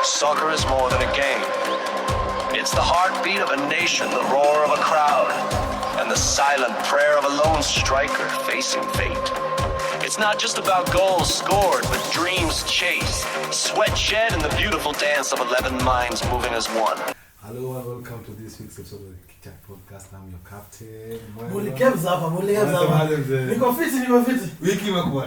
Soccer is more than a game. It's the heartbeat of a nation, the roar of a crowd, and the silent prayer of a lone striker facing fate. It's not just about goals scored, but dreams chased, sweat shed, and the beautiful dance of 11 minds moving as one. Hello and welcome to this week's episode of the KickChatKe podcast. I'm your captain. Mulikebza hapa. Niko fiti. Wiki imekuwa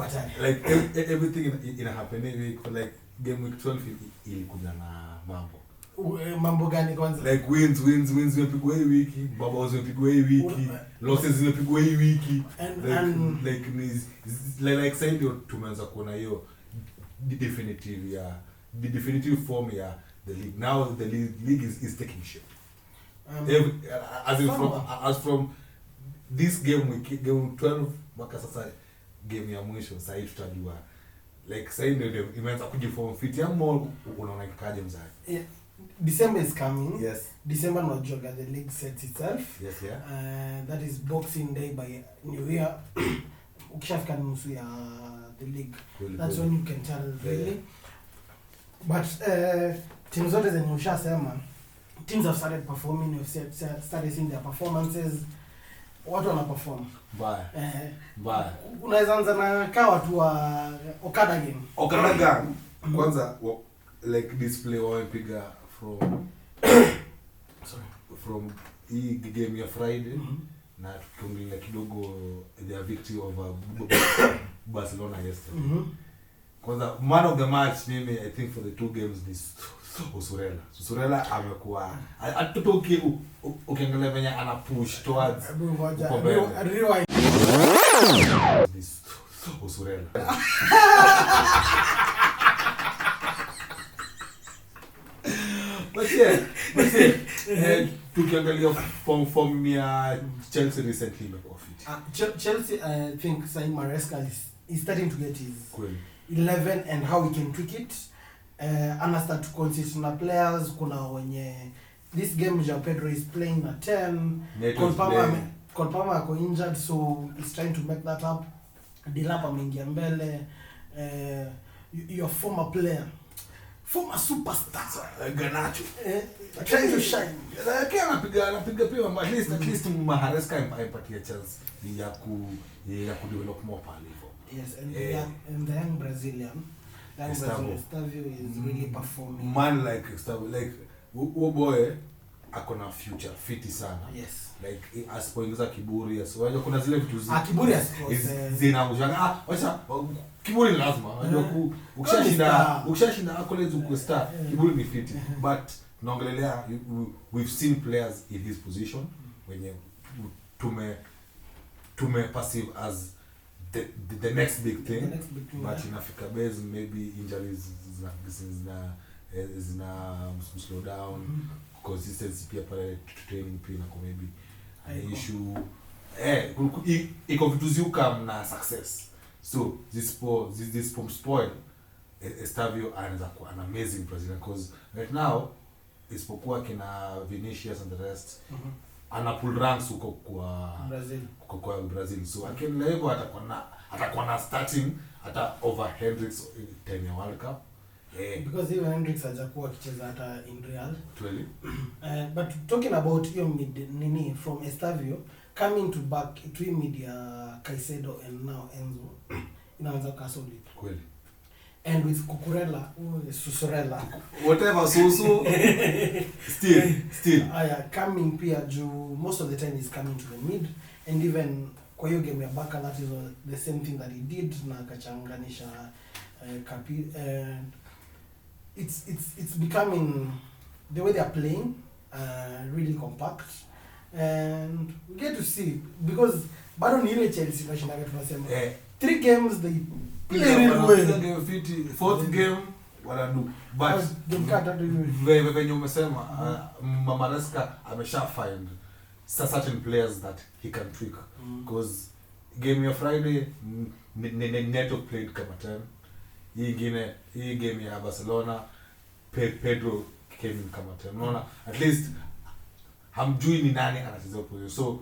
tani. Like everything in a happening week, for like game week 12 ilikuja na mambo. Mambo gani kwanza? Like wins zimepigwa hii wiki, baba zimepigwa hii wiki, losses zimepigwa hii wiki. Like say ndio tumeanza kuona hiyo the definitive form ya the league. Now the league is taking shape. As from this game week, game 12 mpaka sasa game ya mwisho sasa tutajua like sasa ndio imeanza kujiform fit ya more unaona kaje mzee. Yeah. December is coming. Yes. December no joke, the league sets itself. Yes, yeah. That is Boxing Day by New Year. Ukishafika nusu ya the league. That's when you can tell really. Yeah. But teams zote zenye ushasema, teams have started performing, you've started seeing their performances. Watu wana perform. Bye. Unaweza anza na kawa tu wa Okada game. Okada game. Kwanza like display wamepiga from hii game ya Friday na tukiongelea kidogo the victory over Barcelona yesterday. Kwanza man of the match mimi I think for the two games this Usurela amekuwa atutoke ukiangalia venye ana push towards rewind this Usurela. But yeah, tukiangalia from ya Chelsea recently imekuwa fit. Chelsea I think Saint Maresca is starting to get his 11 and how we can tweak it. Ana start to consist na players, kuna wenye this game João Pedro is playing at 10. Kolpama ako injured, so he's trying to make that up. Dilapa ameingia mbele. Your former player, former superstar Garnacho trying to shine. Anapiga pia at least Maresca impatia chance ya develop more pale. Yes, and the young Brazilian Estavio is really performing. Man like Estavio, like boy akona future fiti sana. Yes. Like asipoingiza kiburi unajua kuna zile vitu kiburi zinaangusha wacha kiburi lazima unajua ukishashinda accolades uko star kiburi ni fiti but naongelelea we've seen players in this position wenye tume passive as the next big thing, but in Africa base maybe injuries zina slow down, consistency pia pale training pia na maybe an issue iko vitu ziuka na success, so this from spoil Estavio anaanza kuwa an amazing Brazilian because right now isipokuwa kina Vinicius and the rest ana pull ranks huko kwa Brazil, so again level atakuwa na starting hata over Hendrix in the World Cup, because even Hendrix hajakuwa akicheza hata in Real really. But talking about your mid from Estavio coming to back to media Caicedo and now Enzo inaanza kuwa solid kweli, and with Cucurella Susurella whatever Susu still coming pia juu most of the time he's coming to the mid, and even kwa hiyo game ya Barca that is the same thing that he did na akachanganisha Kapi, it's becoming the way they are playing really compact, and we get to see because bado ni ile Chelsea tunashinda tunasema 3 games they play really well. Game fiti, fourth game wala do, but venye umesema Maresca amesha find certain players that he can tweak, because game ya Friday Neto played kama 10, hii game ya Barcelona Pedro came in kama 10. Unaona at least hamjui ni nani anacheza position, so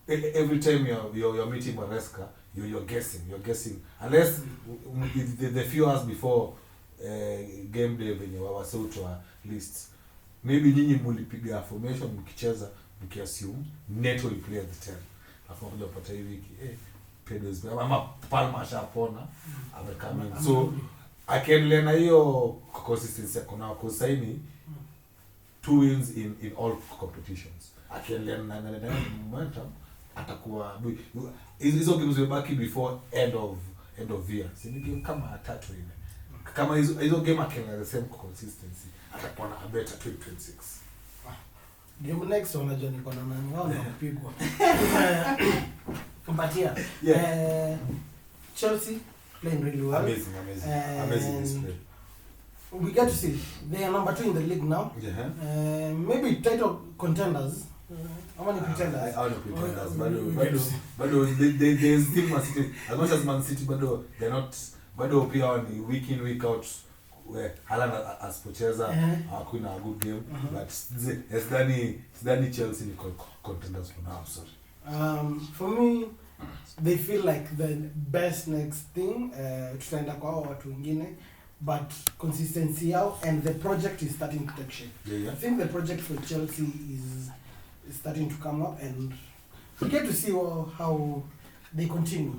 every time you're meeting Maresca you're guessing unless the few hours before game day venye wasautoa list, maybe nyinyi mulipiga formation mkicheza mkiassume Neto will play at the 10, alafu mmoja upata hivi wiki Pedro's ama Palma shapona amekama in. So akiendelea na hiyo consistency kuna kusaini 2 wins in all competitions, akiendelea na momentum atakuwa hizo games zimebaki before end of year, si ni game kama 3 ile kama hizo game akiendelea the same consistency atakuwa na a better 2026. Game next unajua niko na nani wao na kupigwa. Kumpatia. Chelsea playing really well. Amazing display. We get to see they are number 2 in the league now. Maybe title contenders. How many pretenders? But they still Man City. As much as Man City, but they're not. But pia on week in week out where Haaland asipocheza hakuna a good game. But Zidane Chelsea ni contenders for now. Sorry. For me, they feel like the best next thing. Tutaenda kwa watu wengine, but consistency yao and the project is starting to take shape. I think the project for Chelsea is starting to come up, and we get to see how they continue.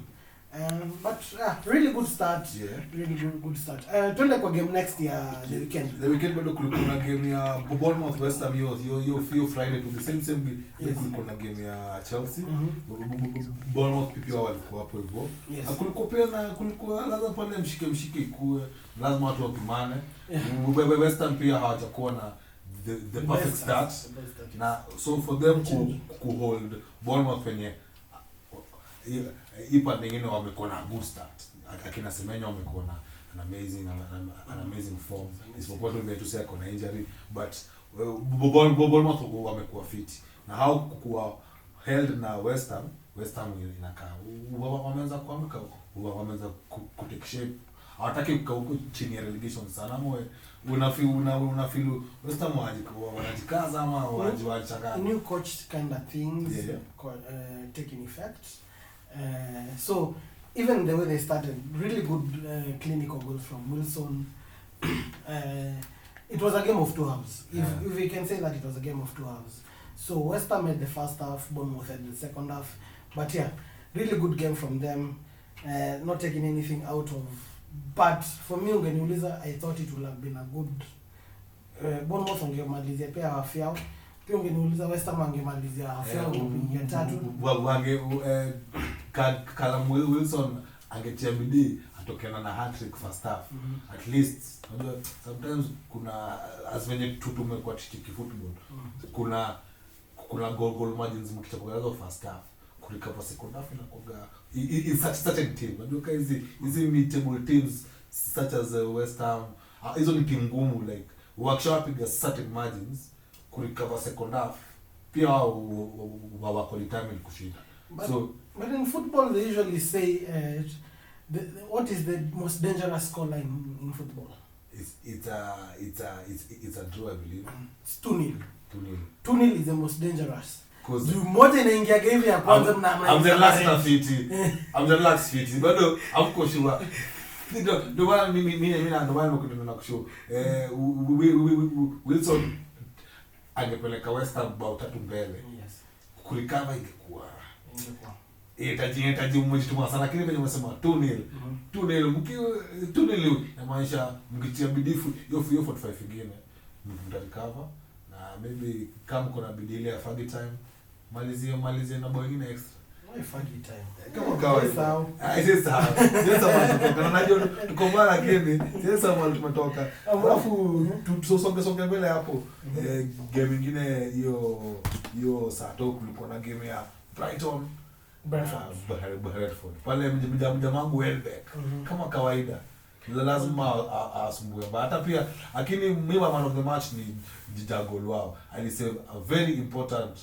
But really good start. Really good start. Tuende kwa game next year the weekend. The weekend bado kulikuwa game ya Bournemouth West Ham hiyo Friday to the same kulikuwa na game ya Chelsea. Bournemouth pia walikuwa hapo hivyo. Kulikuwa pia na kulikuwa lazima pale mshike kuwe lazima watu wapimane. West Ham pia hawajakuwa na the perfect start. Na so for them to hold Bournemouth penye ipa nyingine wamekuwa na good start. Akina Semenyo wamekuwa na an amazing form. Isipokuwa tu ndio tuseme kuna injury, but Bournemouth wamekuwa fit. Na how kuwa held na West Ham inakaa wameanza kuamka, wameanza kutake shape. Hawataki huko chini ya relegation sana. Mwe unafeel West Ham wanajikaza ama wachanga. New coach kind of things taking effect. So even the way they started, really good clinical goals from Wilson. It was a game of 2 halves. If we can say that it was a game of 2 halves. So West Ham had the first half, Bournemouth had the second half. But really good game from them. Not taking anything out of. But for me, ungeniuliza, I thought it would have been a good. Bournemouth wangemalizia pia half yao. Pia ungeniuliza West Ham wangemalizia half yao ya 3. Callum Wilson angetia bidii atokana na hat-trick first half. At least unajua sometimes kuna as venye tumekuwa tiki football. Kuna goal margins mkichukua hizo first half. Kulika pa second half inakuwa in such certain team. Unajua hizi mid-table teams such as West Ham, hizo ni team ngumu, like wakishapiga certain margins kulika pa second half pia wako determined kushinda. But in football, they usually say, what is the most dangerous scoreline in football? It's a draw, I believe. It's 2-0. 2-0 is the most dangerous. Moja inaingia game ya kwanza na I'm the last fit. Bado hamko sure. Ndio maana mimi na kushow. Wilson angepeleka West Ham bao 3 mbele. Yes. Kulikava ingekuwa itaji umejituma sana, lakini venye umesema 2-0 2-0 inamaanisha mkitia bidifu hiyo 45 ingine mtarecover, na maybe kama kuna bidii ile ya fagi time malizie na bao ingine extra. Why fagi time? Kama kawaida sasa najua tuko mara lakini sasa mali tumetoka, alafu tusonge mbele hapo. Game nyingine hiyo saa tatu kulikuwa na game ya Brighton Brentford. Pale mjamangu Welbeck kama kawaida lazima asumbue, hata pia lakini mimi man of the match ni Jagol wao. Alisave a very important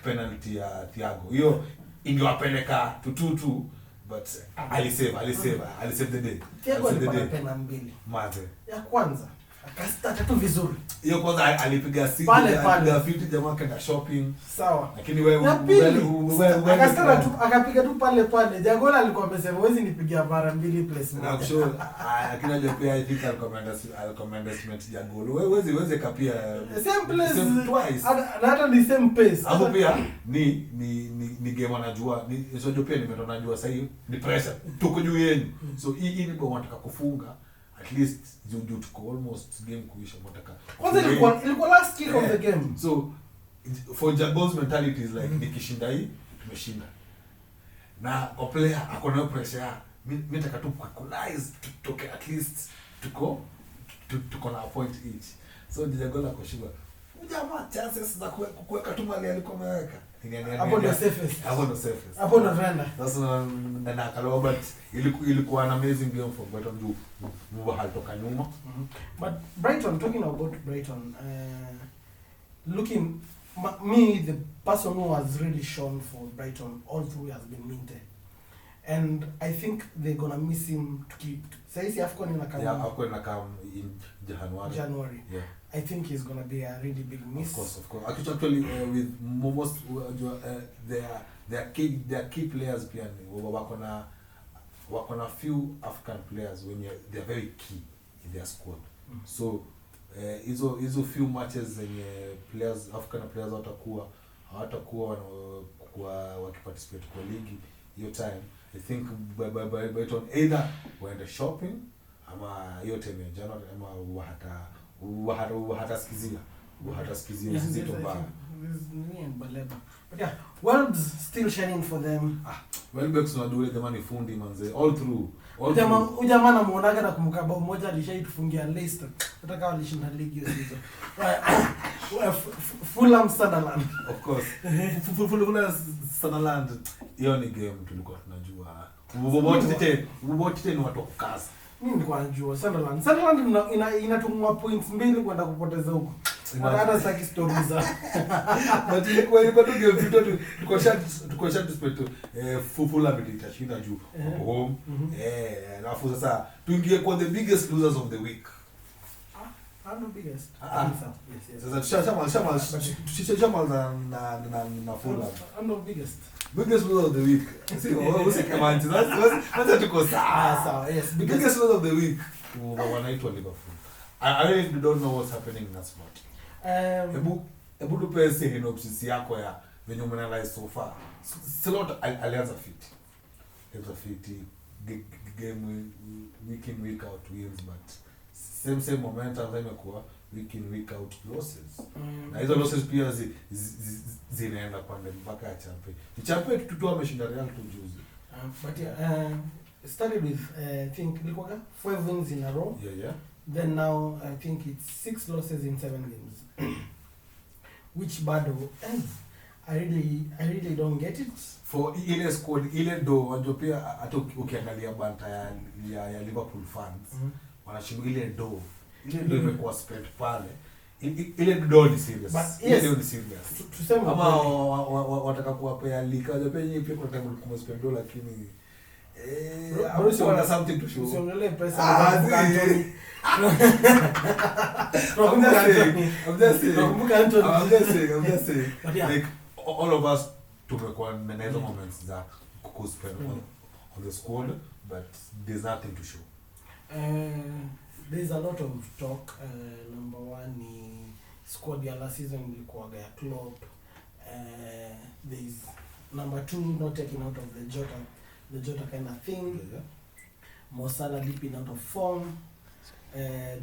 penalty ya Thiago. Hiyo ingewapeleka 2-2, but alisave the day. Thiago alipata penalty mbili. Maze. Ya kwanza Akastata tu vizuri. Hiyo kwanza alipiga simu, alipiga fiti jamaa kaenda shopping. Sawa. Lakini wewe akastata tu akapiga tu pale. Jagola alikuwa amesema wewe nipigia mara 2 place moja. Na sure. Lakini aje pia I think recommendation Jagola. Wewe uweze kapia same place twice. Na hata the same pace. Hapo pia ni game anajua. Ni sio pia nimeona najua sasa hiyo ni pressure. Tuko juu yenu. So hii ni bwana nataka kufunga. At least you tuko almost game kuisha mtaka. Kwanza ilikuwa last kick of the game. So for Jago's mentality is like nikishinda hii tumeshinda. Na kwa player akona pressure. Mimi nataka tu equalize tutoke at least tuko na point each. So Jagola akoshiba. Ujamaa chances za kuweka tu mali alikuwa ameweka. Hapo ndio safest. Hapo ndo randa. Sasa na akaloa but ilikuwa an amazing game for Brighton juu mwa halitoka nyuma. But Brighton, talking about Brighton, looking me the person who has really shown for Brighton all through has been Minte. And I think they're gonna miss him to keep. Saisi AFCON inakam. Yeah, AFCON inakam in January. Yeah. I think he's gonna be a really big miss. Of course. Actually, with most their key players pia wako na few African players when they are very key in their squad. So hizo few matches zenye players African players hawatakuwa wakiparticipate kwa ligi hiyo time. I think Brighton either waende shopping ama hiyo time ya January ama wahatasikizia zito mbaya. But yeah, world's still shining for them. Welbeck tunadule jamani fundi manze all through. Ujamaa namuonaga na kumkaba mmoja alishaitufungia Leicester. Hata kama alishinda ligi hiyo hizo. Fulham Sunderland. Of course. Fulham Sunderland hiyo ni game tulikuwa tunajua. Wote ni watu kazi. Mimi nilikuwa najua Sunderland inatumwa points 2 kwenda kupoteza huko. Hata saki stories za. But ilikuwa tu game vitu tuko short split Fulham itashinda juu home. Alafu sasa tuingie kwa the biggest losers of the week. I'm the biggest. Yes. Sasa tushachama na Fulham. I'm the biggest. Biggest loser of the week. See, usikamani. That's tuko sawa. Yes. Biggest loser of the week. Wanaitwa Liverpool. I really don't know what's happening in that spot. Ebu tupe synopsis yako ya venye umeanalyze so far. Slot alianza fit. Game week in week out wins but same momentum imekuwa week in week out losses. Na hizo losses pia zinaenda pande mpaka ya champion tutoa ameshinda Real tu juzi. But yeah, started with I think ilikuwa 5 wins in a row. Yeah. Then now I think it's 6 losses in 7 games. Which bado I really don't get it. For ile squad ile do wajo pia hata ukiangalia banta ya Liverpool fans wanashinda ile do imekuwa spent pale. Ile do ni serious. Ile do ni serious. Tuseme ama wataka kuwapea lika wajo pia nyinyi pia kwa time kumspend do lakini something to show. Usiongelee pesa I'm just saying. Like all of us tumekuwa na hizo moments za kuspend on the squad but there's nothing to show. There's a lot of talk. Number 1 ni squad ya last season ilikuwa ya Klopp. There's number 2 not taking out of the Jota kind of thing. Yeah. Mo Salah dipping out of form.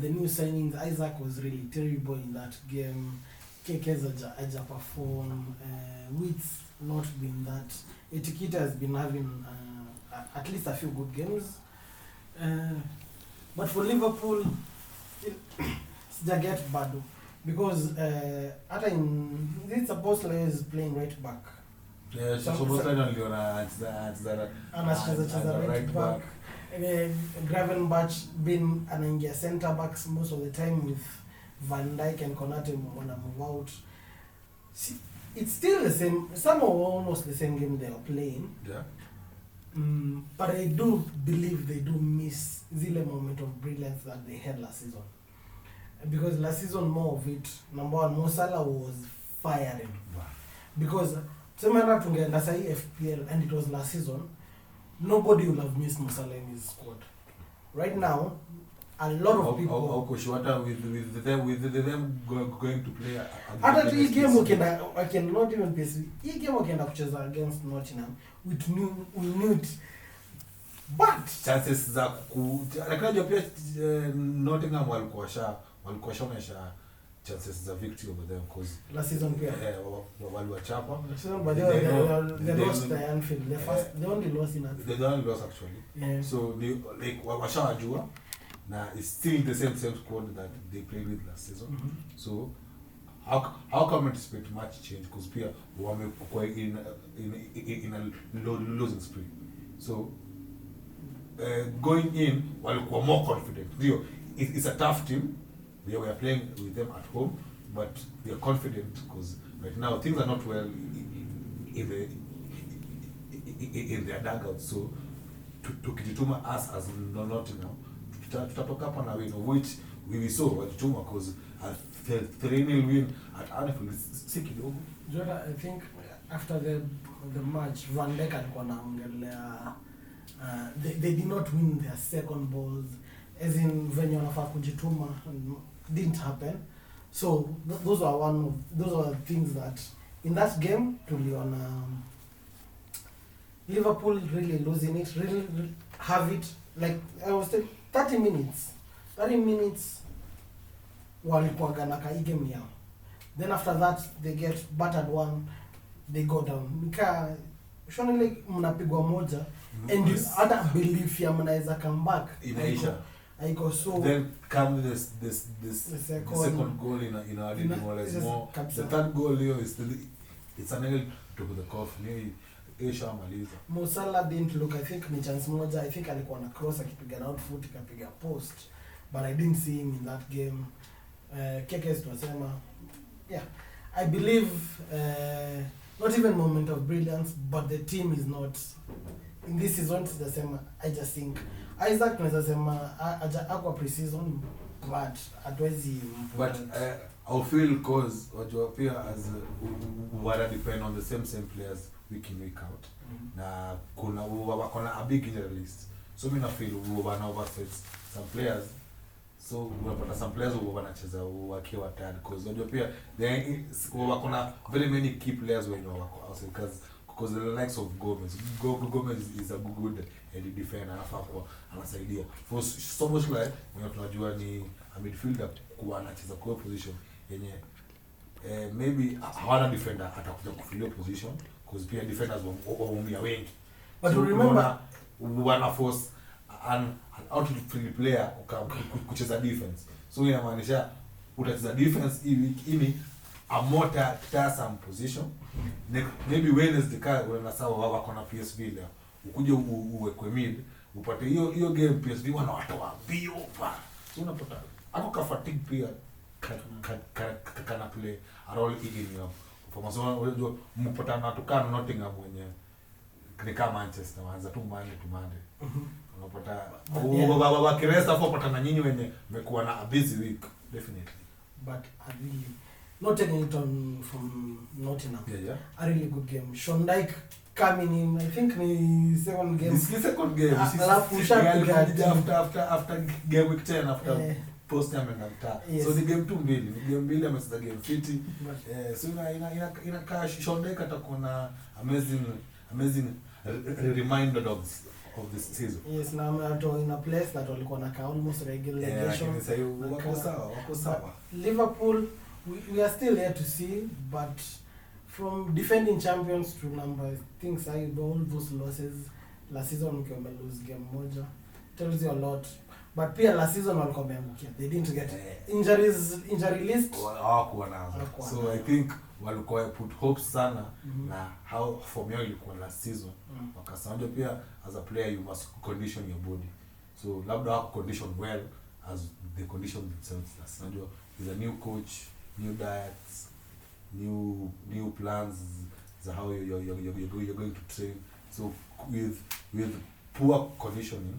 The new signings, Isaac was really terrible in that game. KK's aja perform. Wits not been that. Etikita has been having at least a few good games. But for Liverpool, still get bado because hata in this supposed is playing right back. Yeah, supposed to niliona anacheza right back. Gravenberch been anaingia center backs most of the time with Van Dijk and Konate wanna move out. See, it's still the same. Some are almost the same game they are playing. Yeah. But I do believe they do miss zile moment of brilliance that they had last season. because last season more of it, number one, Mo Salah was firing. Because Semana tungeenda sahi FPL and it was last season, nobody would have missed Mo Salah in his squad. Right now, a lot of people. With them going to play. Hata hii game I cannot even pace. Hii game wakienda kucheza against Nottingham, we knew it. But chances za lakini pia Nottingham walikuwa shaonesha chances za victory over them cause last season pia waliwachapa. But they lost the Anfield. They only lost in Anfield. They only lost actually. Yeah. So they like washawajua na it's still the same squad that they played with last season. So how come anticipate much change because pia wamekuwa in a losing spree. So going in walikuwa more confident. It's a tough team. We are playing with them at home, but we are confident because right now things are not well in their dugout. So tukijituma us as Nottingham, tutatoka hapa na win, which we saw walituma because a 3-0 win at Anfield si kidogo. I think after the match, Van Dijk alikuwa anaongelea they did not win their second balls, as in venye wanafaa kujituma, didn't happen. So those are things that in that game tuliona Liverpool really losing it, really have it like I was saying 30 minutes walikuwa ganaka hii game yao. Then after that they get battered one, they go down. Nika shoni like mnapigwa moja and you hata belief ya mnaweza come back inaisha. Aiko so then come this second goal in our demolish more. The third goal here is it's a nail to the coffin. Aisha maliza. Mo Salah didn't look, I think ni chance moja, I think alikuwa na cross akipiga out foot akapiga post, but I didn't see him in that game. KickChatKe tunasema yeah, I believe not even moment of brilliance, but the team is not in this season tunasema. I just think Isaac tunaweza sema akwa pre-season but hatuwezi but I feel cause wajua pia as wala depend on the same players week in week out. Na kuna a big injury list, so mimi na feel wana overset some players, so unapata some players wanacheza wakiwa tired cause wajua pia kuna very many key players when wako outside because the likes of Gomez is a good defender, anafaa kwa anasaidia for so much like when tunajua ni a midfielder kuwa anacheza kwa position yenye maybe hawana defender atakuja kufill position because pia defenders waumia wengi, but so remember wana force an outfield player kucheza defense, so inamaanisha utacheza defense hii week ini a more tiresome position. Maybe Wednesday when sawa wako na PSV leo ukuje uwekwe mid upate hiyo game PSV wana watu wa bio pa, so unapata ako ka fatigue pia kana play a role in you for masomo unajua mpatana tukana Nottingham mwenye ni kama Manchester waanza tu Monday to Monday. Unapata baba kiresa hapo patana nyinyi wenye mmekuwa na a busy week definitely, but I really not taking it on from Nottingham. Yeah. A really good game. Sean Dyche coming in, I think the second game. This second game. After game week 10 after post time and after. Yes. So the game 2 mbili. Game mbili amecheza game fiti. So ina Sean Dyche atakuwa na amazing reminder of this season. Yes, na ato in a place that walikuwa na almost relegation. Wako sawa. Liverpool we are still here to see, but from defending champions to number things I all those losses last season we lose game moja tells you a lot, but pia last season walikuwa wameangukia, they didn't get injury list hawakuwa nazo, so I think walikuwa put hopes sana na how form yao ilikuwa last season. Wakasema pia as a player you must condition your body, so labda wako condition well as they condition themselves. Unajua is a new coach, new diets, new plans how you're going to train. So with poor conditioning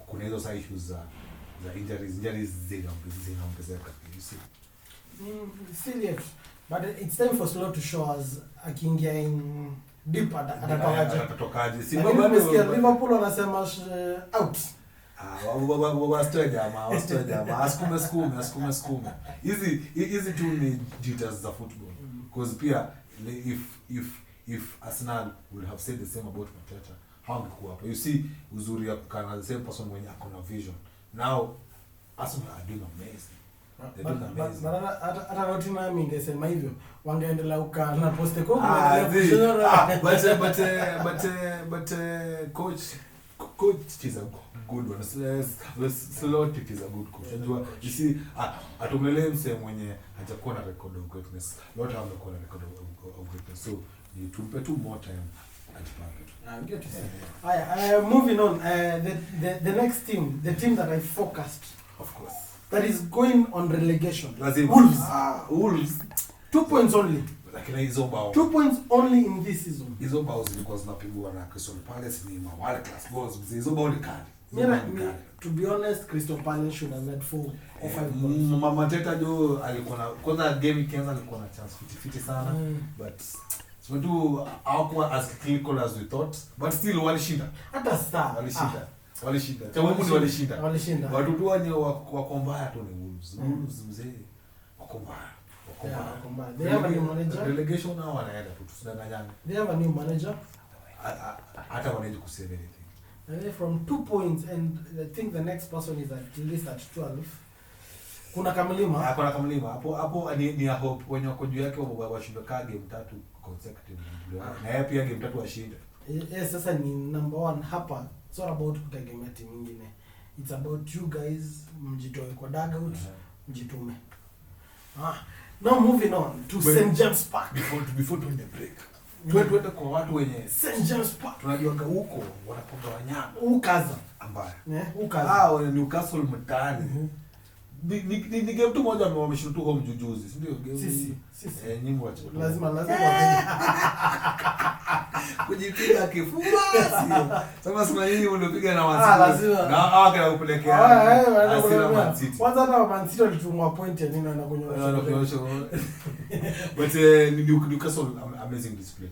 kuna hizo issues the injuries zinaongezeka, you see. Still yet, but it's time for Slow to show us akiingia in deep atatokaje. Si bado Liverpool wanasema out. Wastoe jamaa askume. Hizi tu ni details za football. Because pia if Arsenal would have said the same about Mateta, hangekuwa hapo. You see uzuri ya kukana the same person mwenye akona vision. Now Arsenal are doing amazing. Hata Nottingham ingesema hivyo wangeendelea ukaa na poste kwa but coach is a good one. Slot is a good coach. Unajua you see atumelee mse mwenye hajakuwa na record of greatness. Lot have a record of greatness. So you tumpe tu more time at Parket. Good to see. Moving on, the next team, the team that I focused, of course, that is going on relegation. Wolves. Wolves. 2 points only. Lakini hizo bao 2 points only in this season. Hizo bao zilikuwa zinapigwa na Crystal Palace ni world-class goals. Hizo bao ni kali. To be honest, Crystal Palace should have had 4 or 5 goals. Mateta jo alikuwa na kwanza game ikianza alikuwa na chance fiti sana, but so tu hawakuwa as clinical as we thought, but still walishinda. Hata star walishinda. Chamungu ni walishinda. Watu tu wenye wako mbaya tu ni Wolves. Wolves mzee wako mbaya. They have a new manager. Relegation now wanaenda tu tusidanganyane. They have a new manager. Hata wanaje kusave anything. And from 2 points, and I think the next person is at least at 12. Kuna kamlima hapo ni a hope wenye wako juu yake washinde game 3 consecutive. Na yeye pia game 3 washinde. Yes, sasa ni number 1 hapa. It's not about kutegemea timu nyingine. It's about you guys mjitoe kwa dugout, mjitume. Now moving on to St. James Park. Before the break. Twende kwa watu wenye St. James Park. Tunajua huko wanaponga wanyama. Ukaza. Ambaya. Ukaza. Newcastle mtaani. Ni game tu moja wameshinda tu home jujuzi, si ndio? Sisi. Nyinyi wacha. Lazima. Kujipiga kifua sio. Sema yeye unapiga na wasi. Na hawa kana kupelekea. Asira Man City. Kwanza hata Man City walitumwa point nini na kunyosha. But Newcastle amazing display.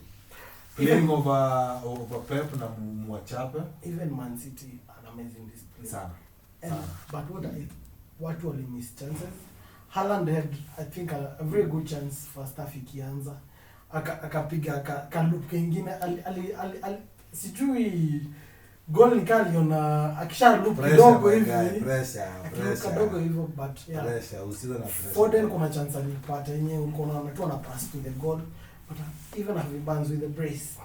Playing over Pep na Mwachape. Even Man City an amazing display. Sana. But what were miss chances? Haaland had, I think, a very good chance first half ikianza. Akapiga loop kingine sijui goal nikaliona akisha loop kidogo hivi pressure kidogo hivyo, but yeah, pressure usio na pressure. Foden kuna chance alipata yenyewe uko na tu ana pass to the goal, but even if he bans with the brace,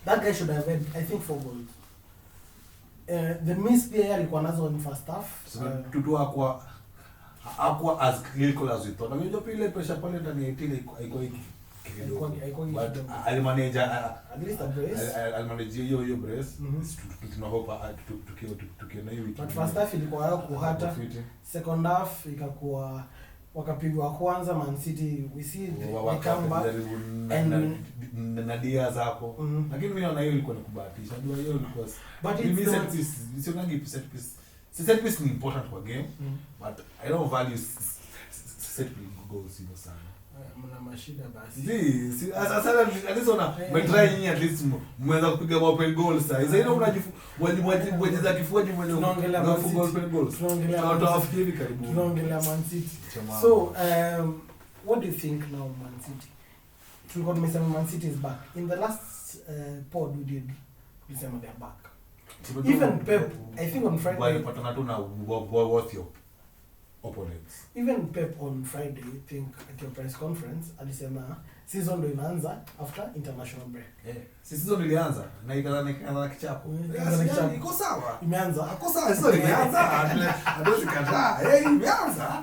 that guy should have had, I think, 4 goals. The miss pia alikuwa nazo in first half. Tutu akwa as clinical as we thought. Unajua pile pressure pale ndani ya 18 haiko hiki. But alimanage at least a brace. Alimanage hiyo brace. Tunahopa tukiona hiyo wiki. But first half ilikuwa yao kuhata. Second half ikakuwa wakapigwa kwanza Man City, we see they come back and Nadia zako. Lakini mimi naona hiyo ilikuwa ni kubahatisha. Unajua hiyo ilikuwa, but it's sio nangi set piece. Set piece ni important for game, but I don't value set piece goals hivyo sana. Mna mashida basi. Si asala at least ona mtry nyinyi at least mweza kupiga open goals sasa. Hizo ndio mnajifua kifuaji mwenye tunaongelea open goals. Tunaongelea Man City. So what do you think now Man City? Tulikuwa tumesema Man City is back. In the last pod we did, we said they are back. Even Pep, I think on Friday walipatana tu na worth your opponents. Even Pep on Friday, I think at your press conference alisema season ndio inaanza after international break. Season ilianza na ikaanza kichapo. Iko sawa. Imeanza. Iko sawa, season imeanza. Hatuwezi kataa. Imeanza.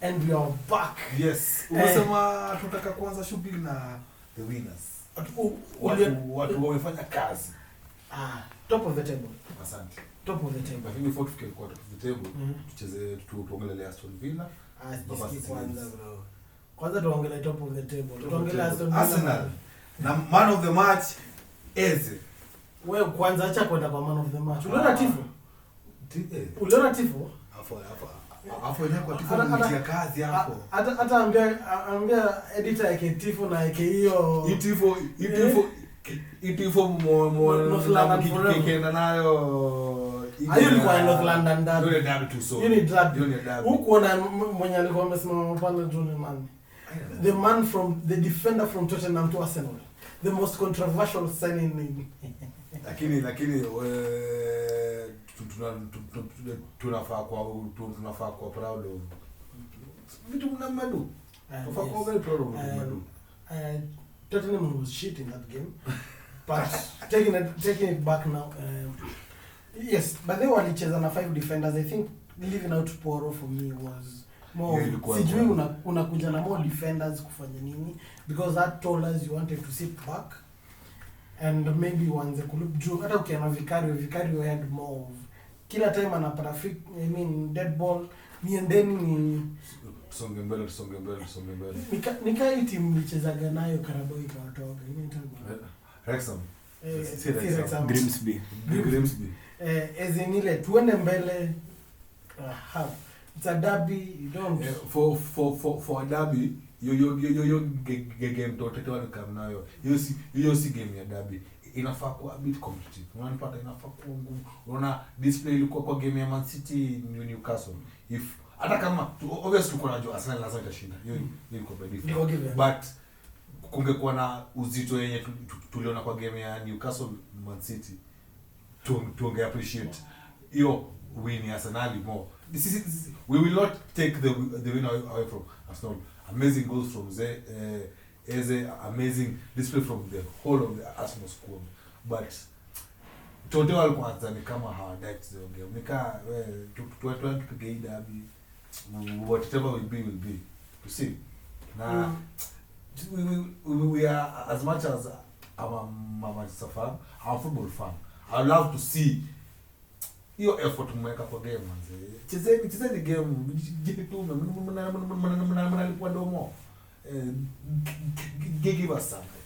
And we are back. Yes. Umesema tunataka kuanza shughuli na the winners. Watu wamefanya kazi. Top of the table. Asante. Top of the table. But before to get top of the table, tucheze tuongelele Aston Villa. Kwanza bro. Kwanza tuongelee top of the table. Tuongelee Arsenal. Na man of the match Eze. Wewe kwanza acha kwenda kwa man of the match. Uliona tifo? Uliona tifo? Hapo ile kwa tifo ni kazi hapo. Hata ambia editor yake tifo na yake hiyo. Tifo mo kikenda nayo. Ayo ni kwa North London derby. Yule derby tu so. Yule derby. Huko na mwenye alikuwa amesimama pale John Man. The defender from Tottenham to Arsenal. The most controversial signing. Lakini tunafaa kwa proud of vitu mnamadu. Tunafaa kwa very proud of mnamadu. Tottenham was shit in that game. But taking it back now, yes, but they walicheza na 5 defenders. I think leaving out Poro for me was more sijui unakuja na more defenders kufanya nini, because that told us you wanted to sit back and maybe wanze kulip juu. Hata ukiana Vicario had more of kila time anapata dead ball niendeni ni songe mbele nika hii team ilichezaga nayo Carabao ikawatoka inaitwa Wrexham Grimsby as in ile tuende mbele. It's a derby, you don't for a derby yo game totetewa kama nayo hiyo si game ya derby, inafaa kuwa a bit competitive. Unanipata, inafaa kuwa ngumu. Unaona display ilikuwa kwa game ya Man City Newcastle, if hata kama obviously tuko najua Arsenal lazima itashinda, hiyo ilikuwa by default, but kungekuwa na uzito yenye tuliona kwa game ya Newcastle Man City, tunge appreciate hiyo win ya Arsenal more. We will not take the win away from Arsenal. Amazing goals from Eze, amazing display from the whole of the Arsenal squad, but tote walikuwa ni kama hawadai kucheza game. Nika tupige derby, whatever will be to see. Na we are, as much as I'm a Manchester fan, I'm a football fan, I would love to see hiyo effort mmeweka kwa game manze. Chezeni game, jitume, mnalipwa domo. Give us something.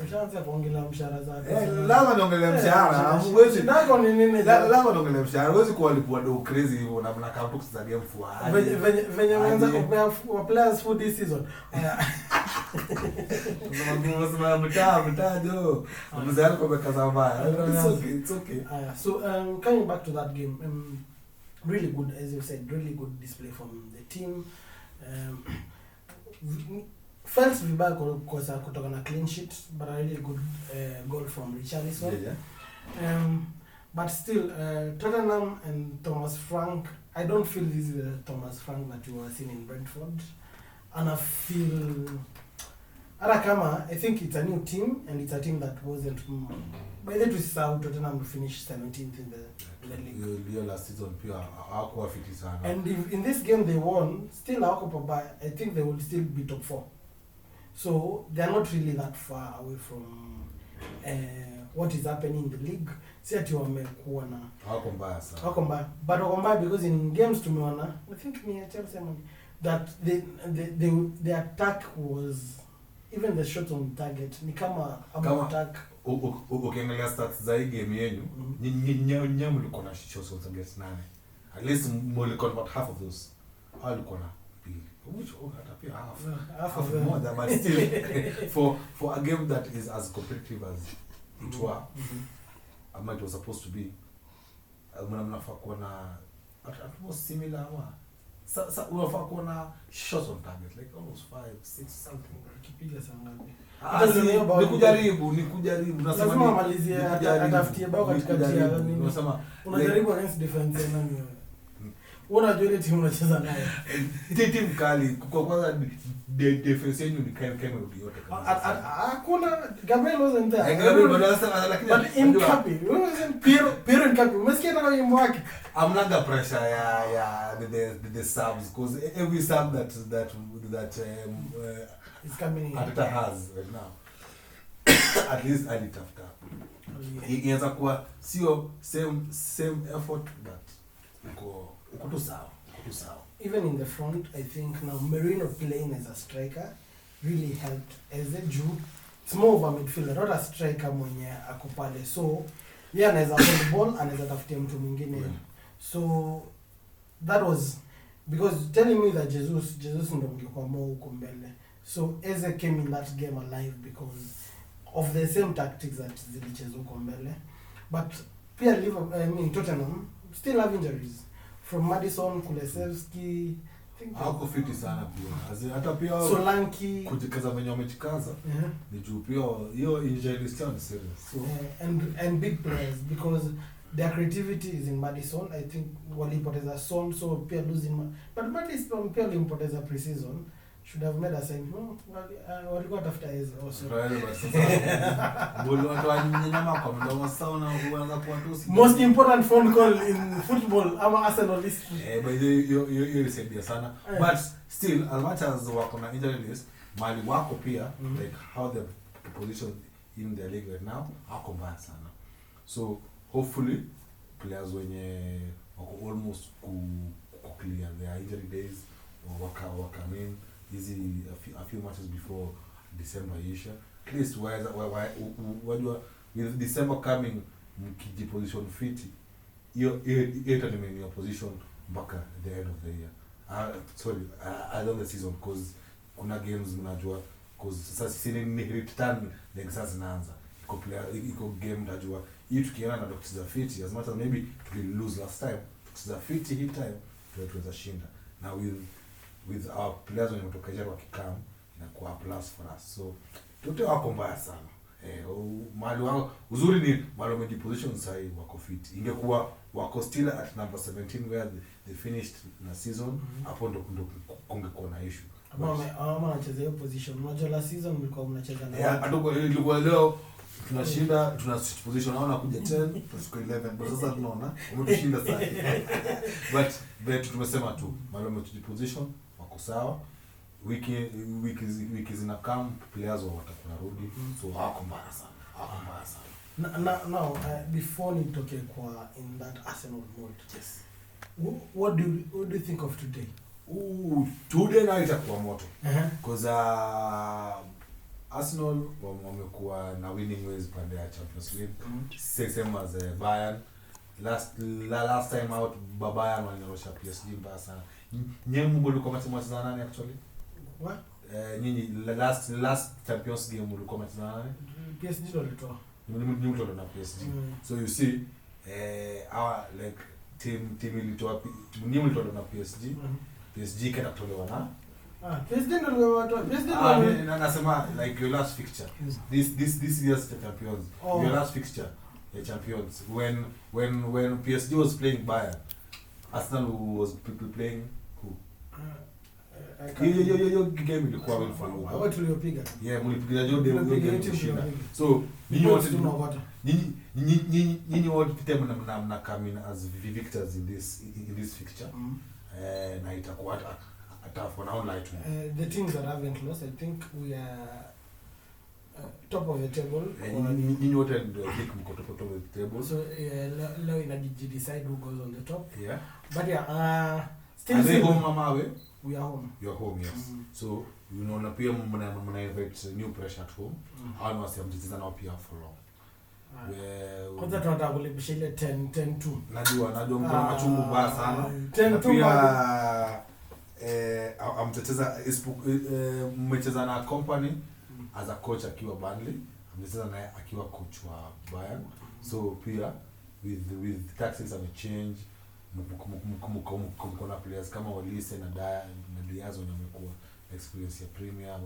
Ushaanza kuongelea mshahara zako. Lazima niongelee mshahara. Huwezi nako ni nini? Lazima niongelee mshahara. Huwezi kuwalipwa do crazy hivyo na mnakaa tu kucheza game fuani. Venye mwanza kupea players for this season. Unasema mtajo. Mzee kwa kaza mbaya. It's okay. So coming back to that game, really good, as you said, really good display from the team. Felt vibaya kosa kutoka na clean sheet, but a really good goal from Richarlison. But still, Tottenham and Thomas Frank, I don't feel this is the Thomas Frank that you were seeing in Brentford. And I feel, I think it's a new team, and it's a team that wasn't, by the way, Tottenham finished 17th in the league. Your last season, and if in this game they won, still I think they will still be top 4. So they're not really that far away from what is happening in the league. See ati wamekuwa na hawako mbaya sana. Hawako mbaya. But wako mbaya because in games tumeona, I think ni Chelsea that the attack was, even the shots on target ni kama attack. Ukiangalia stats za hii game yenu, nyinyi mlikuwa na shots on target 8. At least mlikuwa about half of those. Alikuwa na which hata half of more than, but still for a game that is as competitive as it were, it was supposed to be, mnafaa kuwa na at most similar ama unafaa kuwa na shots on target like almost 5, 6 something. Kipiga sana Ni kujaribu nasema lazima amalizie atafutie bao katikati ya nini, unasema unajaribu against defense nani unajua ile timu unacheza nayo timu kali kwa kwanza defense yenu ni kama yote kabisa. Hakuna Gabriel wasn't there. Gabriel badala lakini but in Kapi wasn't Piero in Kapi umesikia na wimbo wake. I'm not the pressure ya the subs, because every sub that is coming in at has right now at least alitafuta inaweza kuwa sio same effort, but uko tu sawa Even in the front, I think now Merino playing as a striker really helped as a Jew. It's more of a midfielder, not a striker mwenye ako pale. So yeah, anaweza hold ball, anaweza tafutia mtu mwingine. So that was because telling me that Jesus ndo mngekuwa more huko mbele. So Eze came in that game alive because of the same tactics that zilichezwa huko mbele. But pia Tottenham still have injuries from Madison, Kulusevski, hako fiti sana pia. Hata pia Solanke kujikaza venye wamejikaza. Ni juu pia hiyo injury still ni serious. So and big players because their creativity is in Madison. I think walipoteza Son, so pia losing but Madison pia walimpoteza pre-season. Should have made a sign. Walikuwa tafuta Eze also. Most important phone call in football ama Arsenal list. But you said sana. But still, as much as wako na injury list, mali wako pia, like how they position in the league right now, hako mbaya sana. So hopefully players wenye wako almost clear their injury days or waka mean easy a few matches before December isha. At least why with December coming mkiji position fit you remain in your position back at the end of the year. I don't the season because kuna games mnajua because sasa sisi ni return like sasa zinaanza. Iko game mnajua hii tukiana na doctors fit as much as maybe we lose last time doctors fit hii time tuweza shinda. Now with our players when wametoka jana wakikam inakuwa plus for us. So tote wako mbaya sana. Mali wao uzuri ni mali wamejiposition sahi wako fit. Ingekuwa wako still at number 17 where they finished na season hapo ndo kungekuwa na issue. Ama anacheza hiyo position. Unajua la season mlikuwa mnacheza na hata ilikuwa leo tunashinda tuna position naona kuja 10 tuko 11 but sasa tunaona umetushinda sasa. But tumesema tu mali wamejiposition wako sawa. Wiki zina come players watakuwa rudi so hako mbaya sana. Now before nitoke kwa in that Arsenal mode, yes, what do you think of today? Today na itakuwa moto because Arsenal wamekuwa na winning ways pande ya Champions League same as Bayern. Last time out Bayern walinyosha PSG mbaya sana. Nyemu mlikuwa mtacheza nani actually? What? Nyinyi last Champions game mlikuwa mtacheza nani? PSG ndo walitoa. Nyinyi mlitoa na PSG. So you see our like team ilitoa nyinyi mlitoa na PSG. PSG kana tolewa na PSG ndo watoa. PSG ndo nasema like your last fixture. This year's champions. Your last fixture. The champions when PSG was playing Bayern, Arsenal was playing who? Yo game ilikuwa win for you. Hawa tuliopiga. Yeah, mlipiga game kushinda. So nyinyi wote kitem na come in as victors in this fixture. Na itakuwa hata for now like the teams that haven't lost, I think we are top of the table. Nyinyi wote ndio mko top of the table. So leo ina decide who goes on the top. Yeah. But yeah, still home mama we? We are home. You are home, yes. So you know na pia mna invite new pressure at home. Hao ni wasi mtizana nao pia for long. Kwanza tunataka kulipisha ile 10-2. Najua mko na machungu mbaya sana. 10-2 amteteza mmecheza na company as a coach akiwa Burnley, amecheza naye akiwa coach wa Bayern. So pia with tactics have changed, mko na players kama Olise na Diaz wamekuwa experience ya Premier.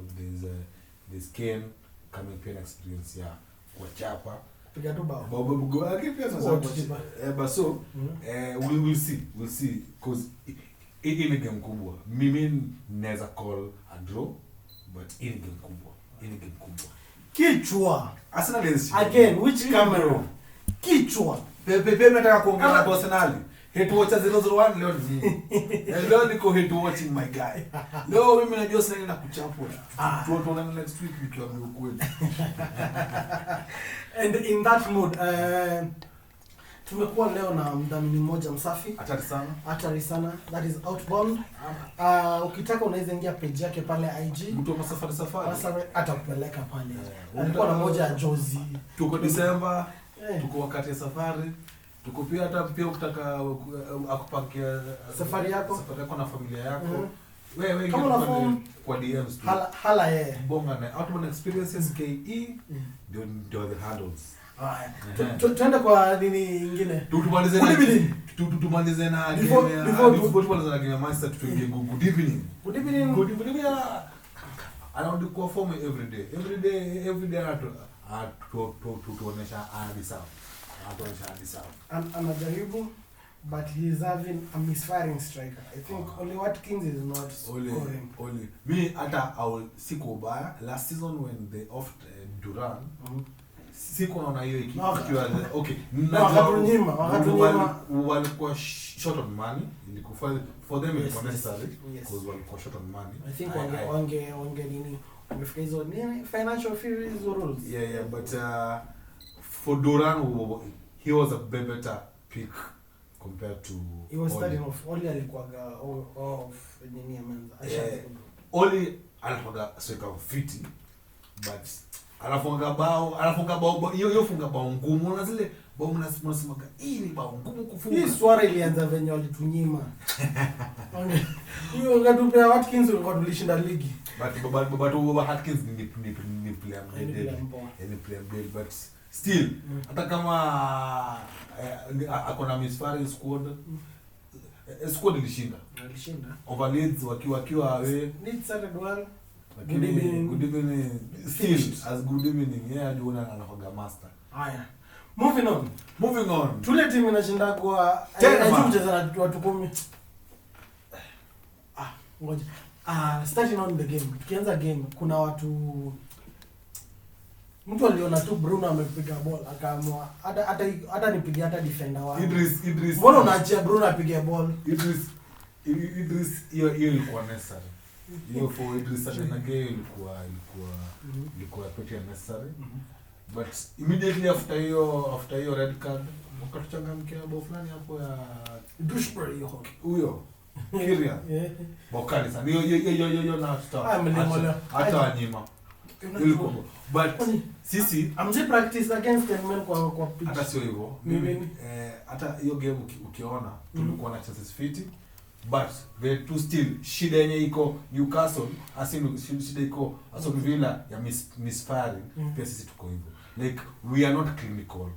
There's Kane coming pia experience ya kuchapa piga tu bao. Bobo akipia sasa so we'll see cause hii ni game kubwa. Mimi naweza call a draw but hii ni game kubwa. Kichwa. Arsenal is again which camera? Kichwa. Pepe nataka kuongea na Arsenal. Hate watcher 001 leo ni. Leo niko hate watching my guy. Leo mimi najua sasa nina kuchapwa. Tuone next week nikiwa ukweli. And in that mood tumekuwa leo na mdhamini mmoja msafi. Hatari sana. That is Outbound. Ukitaka unaweza ingia page yake pale IG. Mtu wa safari. Atakupeleka pale. Alikuwa na moja ya Jozi. Tuko December. Tuko wakati ya safari. Tuko pia hata pia ukitaka akupakia safari yako na familia yako. Wewe kama kwa DMs tu. Hala yeye. Bonga na Outbound Experiences KE ndio the handles. Tuende kwa nini nyingine? Tumalize na game ya master tuingie good evening. Good evening. Anaenda kwa form every day tuonesha hadi sawa. Anajaribu, but he is having a misfiring striker. I think only Watkins is not scoring. Only me hata siko baya last season when they offed Duran. Siko naona hiyo ikiwa okay. Wakatunyima walikuwa short on money. Ilikuwa for them it was necessary because walikuwa short on money. I think wange nini wamefika hizo nini financial fees rules. Yeah, but for Duran he was a better pick compared to he was starting off only alikuwa of nini ameanza only alikuwa striker fiti but anafunga bao hiyo funga bao ngumu na zile bao mnasemaga hii ni bao ngumu kufunga. Hii swara ilianza venye walitunyima. Hiyo ngatupea Watkins ulikuwa tulishinda ligi. But Watkins ni player mdead but still hata kama akona misfiring squad ilishinda. Over Leeds wakiwa wewe Leeds started well. Good evening. Still as good evening. Yeah, you wanna anahoga master. Haya. Moving on. Tule timu inashinda kwa mcheza na watu 10. Ngoja. Starting on the game. Tukianza game kuna mtu aliona tu Bruno amepiga ball akaamua hata nipige hata defender wangu. Idris. Mbona unaachia Bruno apige ball? Idris hiyo ilikuwa necessary. Hiyo for Idris na game ilikuwa pretty necessary. But immediately after hiyo red card wakatuchangamkia bao fulani hapo ya Dushbury huyo Kiria. Bokali sana. Hiyo na hata wanyima. Ilikuwa but sisi amje practice against them men kwa pitch. Hata sio hivyo. Mimi hata hiyo game ukiona tulikuwa na chances fiti. But the two still shida yenye iko Newcastle asimu shida iko Aston Villa ya misfiring pia sisi tuko hivyo like we are not clinical.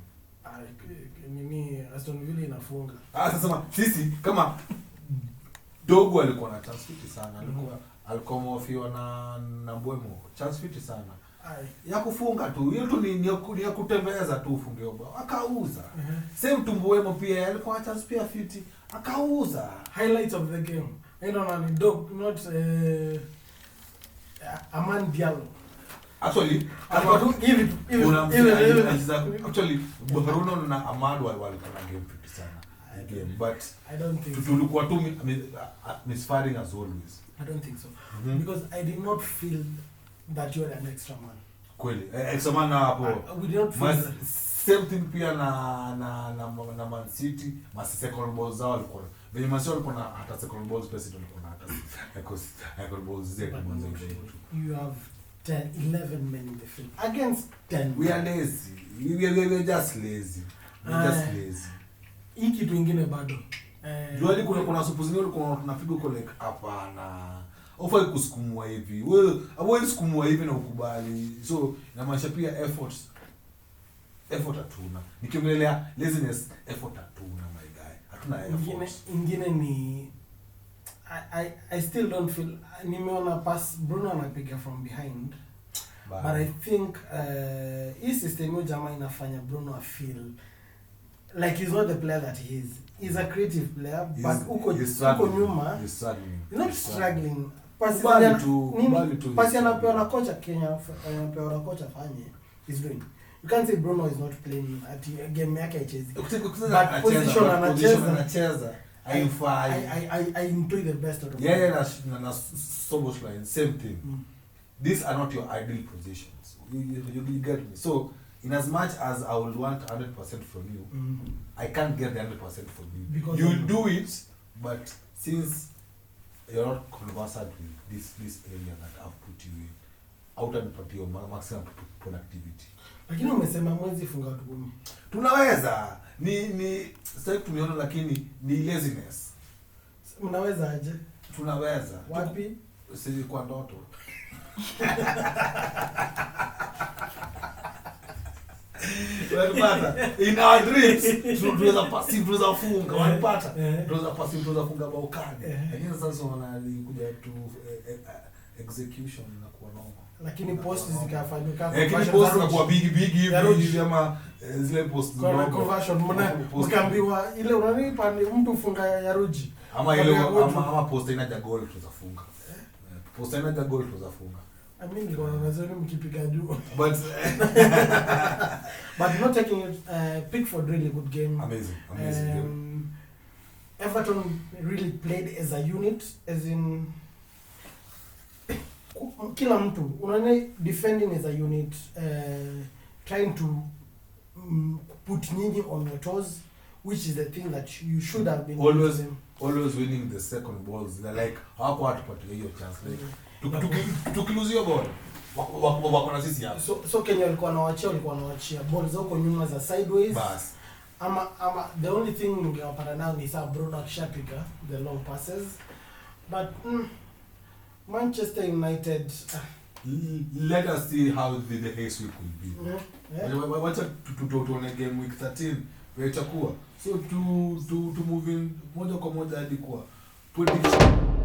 Nini Aston Villa inafunga sasa sisi kama Dogo alikuwa na chance fiti sana alikuwa mofiwa na Mbwemo chance fiti sana ya kufunga tu hiyo tu ni ya kutembeza tu ufunge bao akauza same Mbwemo pia alikuwa na chance pia fiti akauza. Highlights of the game. I don't know, dog, not Aman Diallo. Actually, actually, Bruno na Ahmad walikuwa na game pretty sana. But I don't think tulikuwa tu misfiring as always. I don't think so. Because I did not feel that you were an extra man. Kweli, extra man hapo. We did not feel same thing pia na Man City, second balls zao walikuwa. Venye Man City walikuwa na hata second balls pesa walikuwa na hata second balls zetu mwanzo hiyo. You have 11 men in the field against 10. We are lazy. We are just lazy. Hii kitu ingine bado. Juali kuna supposition ulikuwa tunapiga kwa like hapana. Ofai kusukumwa hivi. Wewe avoid sukumwa hivi na ukubali. So inamaanisha pia effort hatuna. Nikiongelea laziness, effort hatuna my guy. Hatuna effort. Ingine ni I still don't feel nimeona pass Bruno anapiga from behind. But I think hii system hiyo jamaa inafanya Bruno feel like he's not the player that he is. He's a creative player, but uko nyuma. He's struggling. He's not struggling. Pasi anapewa na kocha Kenya, anapewa na kocha fanye. He's doing. You can't say Bruno is not playing at game yake haichezi. But position anacheza. I enjoy the best out of him. Yeah, na so much line. Same thing. These are not your ideal positions. You get me. So in as much as I would want 100% from you, I can't get the 100% from you. Because you do it, but since you're not conversant with this area that I've put you in, hautanipatia your maximum productivity. Lakini umesema mwezi funga watu 10. Tunaweza ni sasa tumeona, lakini ni laziness. Mnaweza aje? Tunaweza. Wapi? Sisi kwa ndoto. Wanapata in our dreams tunaweza passive, tunaweza funga, wanapata tunaweza passive, tunaweza funga bao kali. Lakini sasa wanakuja tu execution na kuwa normal. Lakini post zikafanyika lakini post na kuwa big hivi ama zile post kwa conversion mkaambiwa ile unanipa ni mtu funga ya ruji ama ile ama post ina goal tuzafunga. Post ina goal tuzafunga. I mean niko nazoni mkipiga juu. But not taking it, Pickford really good game. Amazing game. Everton really played as a unit, as in kila mtu unaona defending as a unit, trying to put nyinyi on your toes, which is the thing that you should have been always winning the second balls. They're like hapo hatupatia hiyo chance, like tukiluzia goal wako na sisi hapo. So Kenya walikuwa wanawachia balls huko nyuma za sideways bas, ama the only thing ningewapata nao ni saa broad akishapika the long passes, but Manchester United, let us see how the Haze week will be. Wacha tuone game week 13 where itakuwa, so to move in moja kwa moja hadi kwa prediction.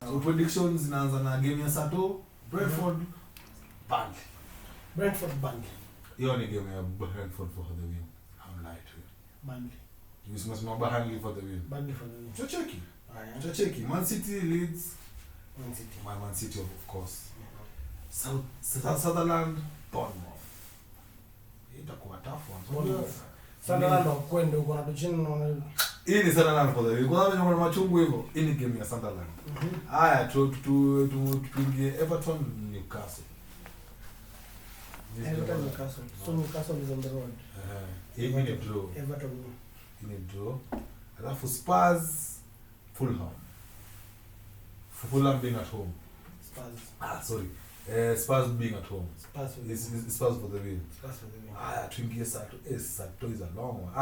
So predictions zinaanza na game ya Sato, Brentford Burnley. Hiyo ni game ya Brentford for the win. I'm light to you. Burnley. You must know Burnley for the win. Burnley for the win. Cheki. Man City leads. Man City of course. Sutherland, Bournemouth. Itakuwa tough one. Sunderland wakwenda uko na tuchini na hii ni Sunderland for the win. Kwa sababu kuna machungu hivyo. Hii ni game ya Sunderland. Haya tuingie Everton Newcastle. Newcastle. So Newcastle is on the road. In a draw. Everton in a draw. Alafu Spurs, Fulham being at home. Spurs being at home. Spurs for the win. Tuingie Sato. Sato is a long one.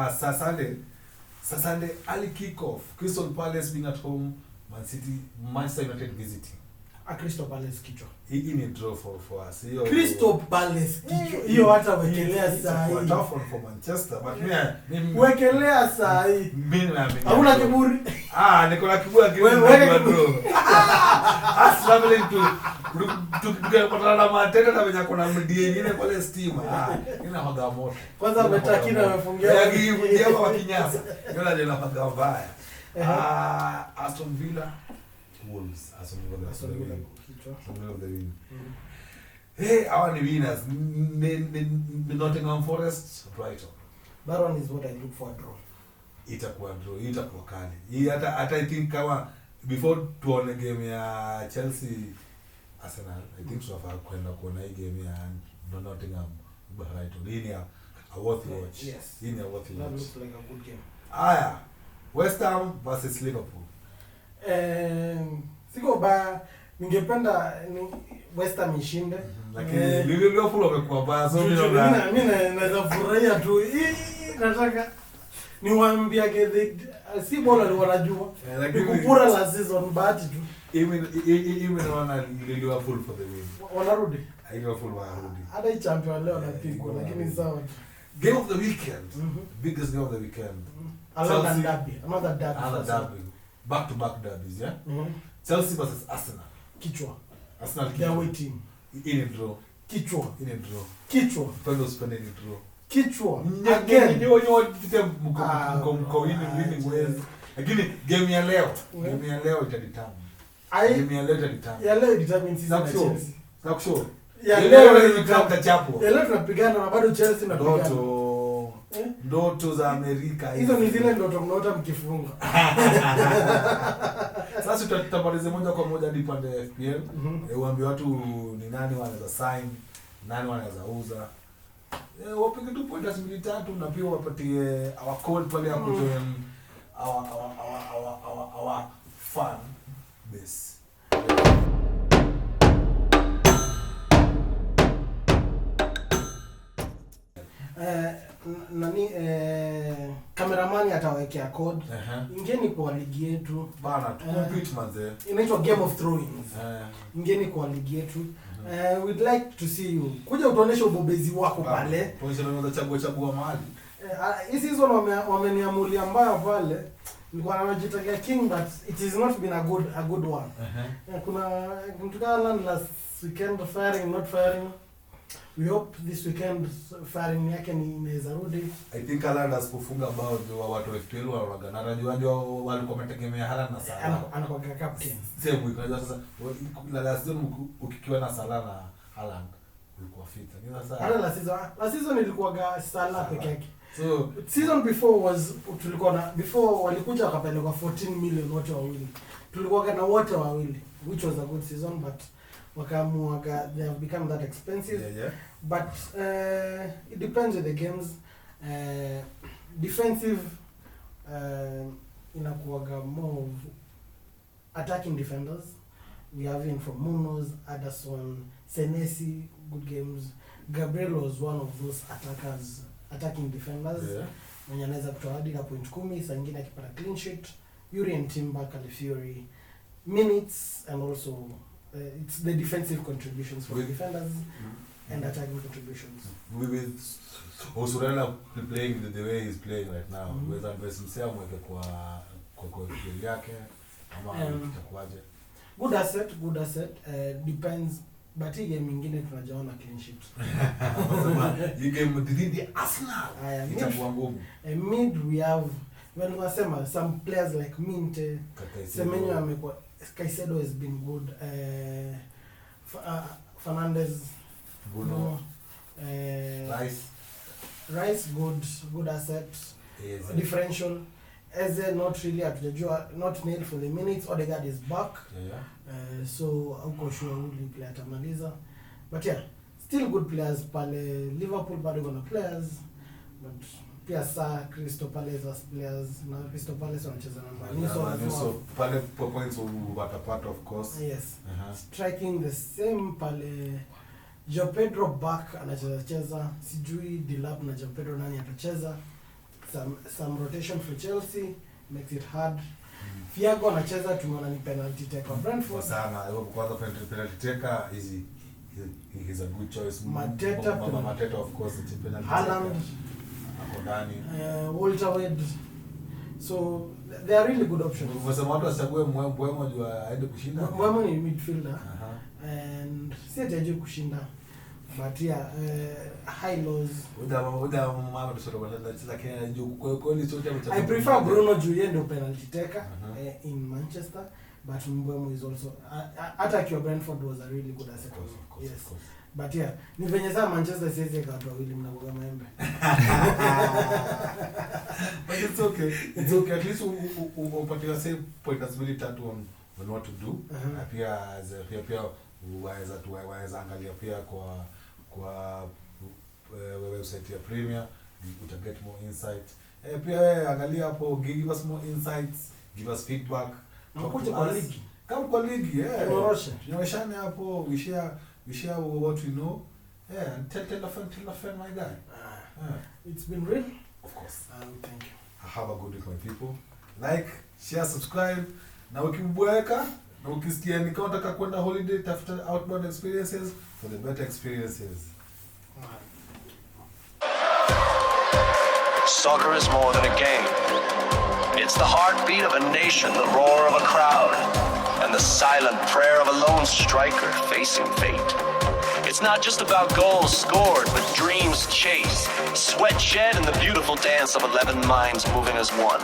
Sunday early kick-off. Crystal Palace being at home. Manchester United visiting. Crystal Palace kichwa. In a draw for us. Crystal Palace kichwa. Hiyo hata wekelea saa hii. Tough one for Manchester, but mimi wekelea saa hii. Mimi naamini. Hauna kiburi. Niko na kiburi wewe draw. Traveling to tukipata na matenda na wenye kuna mdie nyingine pale stima. Ina haga moto. Kwanza Betakina amefungia. Yakiingia kwa kinyasa. Yona ndio napaga mbaya. Aston Villa Wolves. Aston Villa the win. Hey, hawa ni winners. Nottingham Forest, Brighton. That one is what I look for, draw. Itakuwa kali. Hii hata I think kama before tuone game ya Chelsea Arsenal, I think tunafaa kwenda kuona hii game ya Nottingham Brighton. Hii ni a worth watch. Yes. Hii ni a worth watch. That looks like a good game. Aya, West Ham versus Liverpool. Siko ba ningependa West Ham ishinde. Lakini Liverpool wamekuwa baya, so mimi naweza furahia tu. Nataka niwaambie si bora ni wanajua. Kupura la season bahati tu. Even naona Liverpool for the win. Wanarudi. Liverpool wanarudi. Hata champion leo anapigwa lakini sawa. Game of the weekend. Biggest game of the weekend. Another derby. Back-to-back derbies, yeah? Chelsea versus Arsenal. Arsenal their away team. In a draw. Pendo spend in a draw. Again. Mko winning ways. Lakini game ya leo itadetermine. Ya leo determines season ya Chelsea. Nakushow. Ya leo itachapo. Ya leo tunapigana na bado Chelsea inapigana. Ndoto za Amerika hizo ni zile ndoto mnaota mkifunga. Sasa tutamaliza moja kwa moja hadi pande FPL. Uambie watu ni nani wanaweza sign, nani wanaweza uza. Wapige tu point 2-3 na pia wapatie our code pale hapo join our fan base. Cameraman atawekea code. Ingeni kwa ligi yetu bana compete manze. Inaitwa Game of Thrones. Ingeni kwa ligi yetu. We'd like to see you. Kuja utuoneshe ubobezi wako pale. Position unaweza chagua mahali. Hii season wameniamulia mbaya pale. Nilikuwa najitakia king but it is not been a good one. Kuna mtu kama last weekend firing not firing. We hope this weekend firing yake inaweza rudi. I think Haaland asipofunga bao ndio watu wa FPL wanaona. Najua walikuwa wametegemea Haaland na Salah. Anakuwa captain. Same week sasa la season ukikiwa na Salah na Haaland ulikuwa fit. La season ilikuwa Salah peke yake. So season before before walikuja wakapeleka 14 million wote wawili. Tulikuwa na wote wawili which was a good season but wakamuaga they have become that expensive. But it depends on the games. Defensive inakuaga more of attacking defenders. We have in from Munoz, Aderson, Senesi, good games. Gabriel was one of those attacking defenders. Mwenye anaweza kutoa hadi na point 10, saa nyingine akipata clean sheet. Urian Timber, Califury, minutes and also it's the defensive contributions for defenders and attacking contributions. With Osurela playing the way he's playing right now, whether invest himself mweke kwa kitu yake ama itakuwaje? Good asset. Depends. But hii game nyingine tunajaona clean sheet. Hii game dhidi Arsenal itakuwa ngumu. Mid we have when wasema some players like Minte, Semenyo amekuwa Caicedo has been good. Fernandez, Bruno, Rice good asset. Differential. Eze not really atujajua, not nailed for the minutes. Odegaard is back. So uko sure who play atamaliza. But yeah, still good players pale. Liverpool bado gonna players. But pia saa Crystal Palace as players na Crystal Palace wanacheza namba. So pale points watapata of course. Yes. Striking the same pale. João Pedro back anacheza sijui Dilap na João Pedro nani atacheza. Some rotation for Chelsea makes it hard. Thiago anacheza tumeona ni penalty taker Brentford. Sana kwanza penalty taker is a good choice. Mateta of course it's a penalty. Haaland Akodani. Walter Wade. So they are really good options. Wasema watu wachague Mbeumo jua aende kushinda. Mbeumo ni midfielder. And si atajui kushinda. But yeah, high lows. I prefer Bruno Juliendo penalty taker in Manchester, but Mbeumo is also attack your Brentford was a really good asset. Yes. But yeah, ni venye saa Manchester siwezi watu wawili mnagoga maembe. But it's okay. It's okay. At least upatia same point as really tatu on what to do. Pia waweza angalia pia kwa website ya Premier, uta get more insight. Pia angalia hapo, give us more insights, give us feedback. Mkuje kwa ligi. Kama kwa ligi, tunaoshane hapo, we share what we know. And tell a friend my guy. It's been real. Of course. Thank you. Have a good week my people. Like, share, subscribe. Na ukibweka na ukisikia nikao nataka kwenda holiday, tafuta outbound experiences for the better experiences. Soccer is more than a game. It's the heartbeat of a nation, the roar of a crowd, and the silent prayer of a lone striker facing fate. It's not just about goals scored, but dreams chased, sweat shed, and the beautiful dance of 11 minds moving as one.